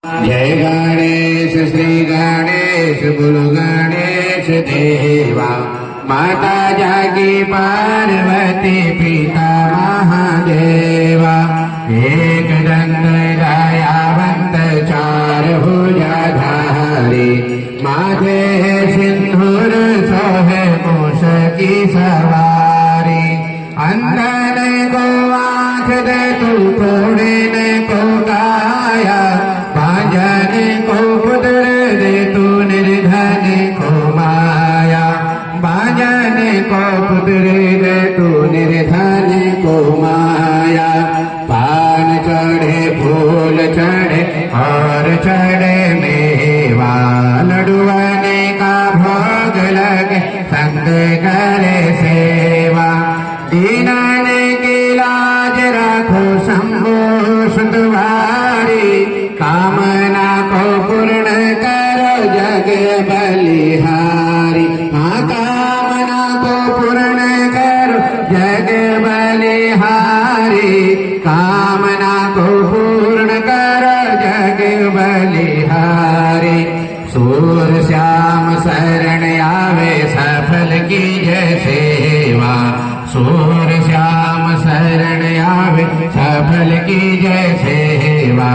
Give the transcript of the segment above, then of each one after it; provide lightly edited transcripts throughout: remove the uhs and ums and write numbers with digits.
जय गणेश श्री गणेश बोलो गणेश देवा। माता जागी पार्वती पिता महादेवा। एक दंत दयावंत चार भुजाधारी। माथे सिंधूर सोहे मूष की सवारी। अंधन को आँख दे तू कोढ़िन को काया। बांझन को पुत्र दे तू निर्धन को माया। बांझन को पुत्र दे तू निर्धन को माया। पान चढ़े फूल चढ़े और चढ़े मेवा। लडुआने का भोग लगे संग करे सेवा। दीनाने की लाज राखो शंभो सुतवारी। कामना को पूर्ण करो जग बलिहारी। हाँ कामना को पूर्ण करो जग बलिहारी। कामना को पूर्ण करो जग बलिहारी। सूर श्याम शरण आवे सफल की जय सेवा। सूर श्याम शरण आवे सफल की जय सेवा।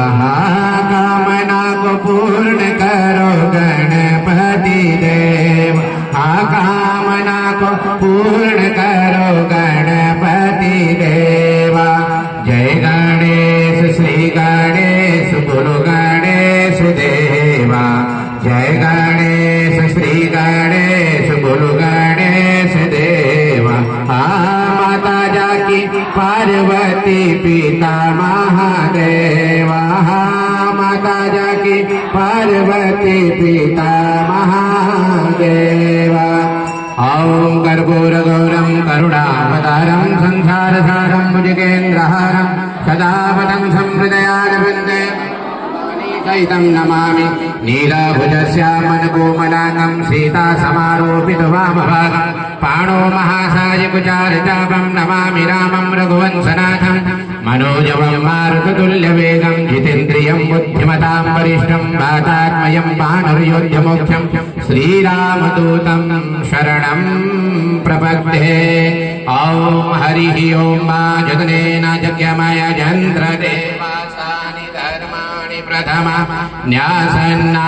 कामना को पूर्ण करो गणपति देव। कामना को पूर्ण करो गणपति देवा। जय गणेश श्री गणेश बोलो गणेश देवा। जय गणेश श्री गणेश बोलो गणेश देवा। माता जाकी पार्वती पिता महादेवा। माता जाकी पार्वती पिता महादेवा। ओम कर्पूरगौरं करुणावतारं संसारसारं भुजगेन्द्रहारं सदा वदन्तं हृदयारविन्दे सहितं नमामि। नीलाभुजश्यामलकोमलांगं सीतासमारोपितवामभागं। पाणो महासायकुचारचापं नमामि रामं रघुवंशनाथं। मनोजवं मारुततुल्यवेगं जितेन्द्रियं बुद्धिमतां वरिष्ठं। वातात्मयं वानरयोध्यमुख्यं श्रीरामदूतं शरणं प्रपद्ये। ॐ हरिः ॐ मा जगनेन जग्यमय यन्त्रदेवासानि धर्माणि प्रथमा न्यासन्ना।